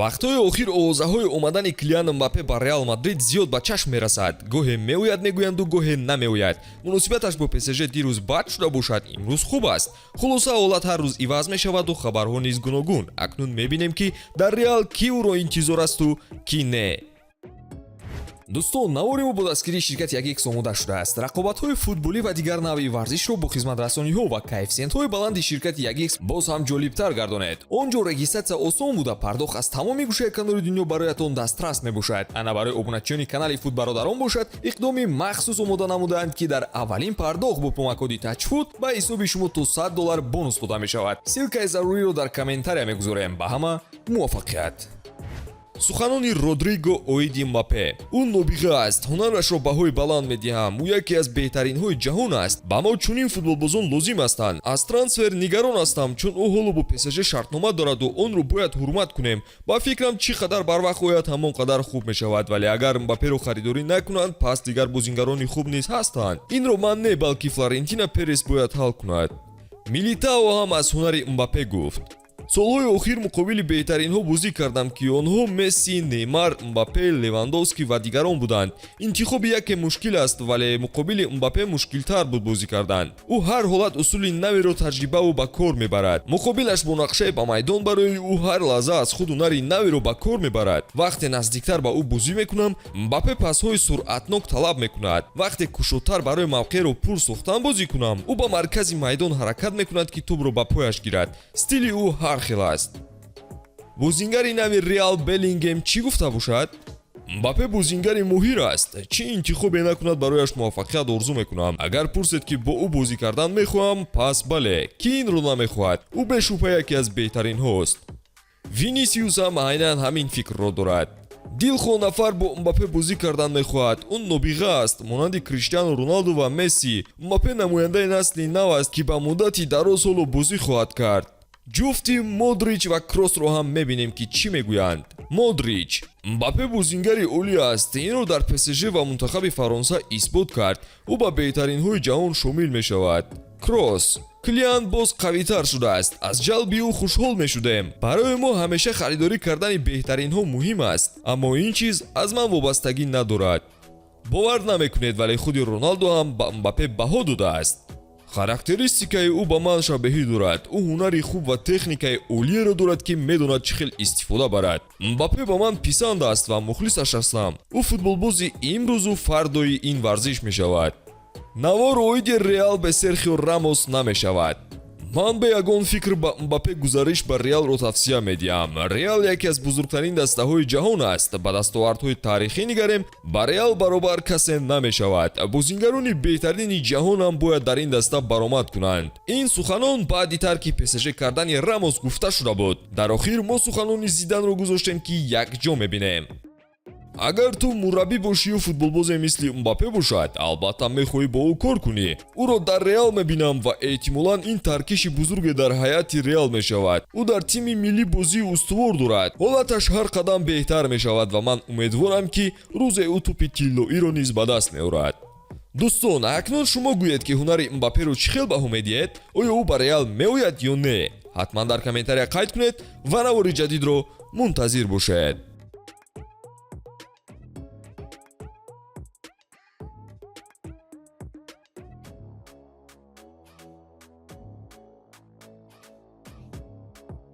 вақтҳои охир овозаҳои омадани Килиан Мбаппе ба Реал Мадрид зиёд ба чашм мерасад. Гоҳе меояд мегӯянду гоҳе намеояд. Муносибаташ бо ПСЖ дирӯз бад шуда бошад, имрӯз хуб аст. хулоса ҳолат ҳар рӯз иваз мешаваду хабарҳо низ гуногун. Акнун мебинем ки дар Реал ки ӯро интизор асту ки не. дӯстон, навори мо бо дастгирии ширкати 1x омода шудааст. рақобатҳои футболӣ ва дигар навъи варзишро бо хизматрасониҳо ва коэффициентҳои баланди ширкати 1x боз ҳам ҷолибтар гардонед. он ҷо регистратсия осон буда пардохт аз тамоми гӯшаи канори дунё бароятон дастрас мебошад. ана барои обуначиёни канали Футбародарон бошад, иқдоми махсус омода намудаанд ки дар аввалин пардохт бо промокоди тачфут ба ҳисоби шумо то $100 бонус дода мешавад. силкаи заруриро дар комментария мегузорем. ба ҳама муваффақият. суханони Родриго оиди Мбаппе. ӯ нобиға аст, ҳунарашро баҳои баланд медиҳам. ӯ яке аз беҳтаринҳои ҷаҳон аст. ба мо чунин футболбозон лозим ҳастанд. аз трансфер нигарон ҳастам, чун ӯ ҳоло бо ПСЖ шартнома дораду онро бояд ҳурмат кунем. ба фикрам чӣ қадар барвақт ояд ҳамон қадар хуб мешавад, вале агар Мбапперо харидорӣ накунанд, пас дигар бозингарони хуб низ ҳастанд. инро ман не, балки Флорентина Перес бояд ҳал кунад. Милитао ҳам аз ҳунари Мбаппе гуфт. солҳои охир муқобили беҳтаринҳо бозӣ кардам ки онҳо Месси, Неймар, Мбаппе, Левандовски ва дигарон буданд. интихоби яке мушкил аст, вале муқобили Мбаппе мушкилтар буд бозӣ кардан. ӯ ҳар ҳолат усули наверо таҷрибаву ба кор мебарад. муқобилаш бо нақшае ба майдон барои ӯ ҳар лаҳза аз худ ҳунари наверо ба кор мебарад. вақте наздиктар ба ӯ бозӣ мекунам, Мбаппе пасҳои суръатнок талаб мекунад. вақте кушодтар барои мавқеъро пур сохтан бозӣ кунам, ӯ ба маркази майдон ҳаракат мекунад ки тӯбро ба пояш гирад. стили ӯ хел аст. бозингари нави Реал Беллингем чӣ гуфта бошад? Мбаппе бозингари моҳир аст. чӣ интихобе накунад барояш муваффақият орзу мекунам. агар пурсед ки бо ӯ бозӣ кардан мехоҳам, пас бале. ки инро намехоҳад? ӯ бешубҳа яке аз беҳтаринҳост. Винисиус ҳам айнан ҳамин фикрро дорад. дилхоҳ нафар бо Мбаппе бозӣ кардан мехоҳад. он нобиға аст, монанди Криштиану Роналду ва Месси. Мбаппе намояндаи насли нав аст ки ба муддати дароз ҳоло бозӣ хоҳад кард. ҷуфти Модрич ва Кросро ҳам мебинем ки чӣ мегӯянд. Модрич: Мбаппе бозингари олӣ аст. инро дар ПСЖ ва мунтахаби Фаронса исбот кард. ӯ ба беҳтаринҳои ҷаҳон шомил мешавад. Кросс: Килиан боз қавитар шудааст. аз ҷалби ӯ хушҳол мешудем. барои мо ҳамеша харидорӣ кардани беҳтаринҳо муҳим аст, аммо ин чиз аз ман вобастагӣ надорад. бовар намекунед, вале худи Роналду ҳам ба Мбаппе баҳо додааст. характеристикаи ӯ ба ман шабеҳӣ дорад. ӯ ҳунари хуб ва техникаи олиеро дорад ки медонад чӣ хел истифода барад. Мбаппе ба ман писанд аст ва мухлисаш ҳастам. ӯ футболбози имрӯзу фардои ин варзиш мешавад. навор оиди Реал ба Серхио Рамос намешавад. ман ба ягон фикр ба Мбаппе гузариш ба Реалро тавсия медиҳам. Реал яке аз бузургтарин дастаҳои ҷаҳон аст. ба дастовардҳои таърихӣ нигарем, ба Реал баробар касе намешавад. бозингарони беҳтарини ҷаҳон ҳам бояд дар ин даста баромад кунанд. ин суханон баъди тарки ПСЖ кардани Рамос гуфта шуда буд. дар охир мо суханони Зиданро гузоштем ки якҷо мебинем. агар ту мураббӣ бошию футболбозе мисли Мбаппе бошад, албатта мехоҳӣ бо ӯ кор кунӣ. ӯро дар Реал мебинам ва эҳтимолан ин таркиши бузурге дар ҳайати Реал мешавад. ӯ дар тими миллӣ бозии устувор дорад. ҳолаташ ҳар қадам беҳтар мешавад ва ман умедворам ки рӯзе ӯ тӯпи тиллоиро низ ба даст меорад. дӯстон, акнун шумо гӯед ки ҳунари Мбапперо чӣ хел баҳо медиҳед? оё ӯ ба Реал меояд ё не? ҳатман дар комментария қайд кунед ва навори ҷадидро мунтазир бошед.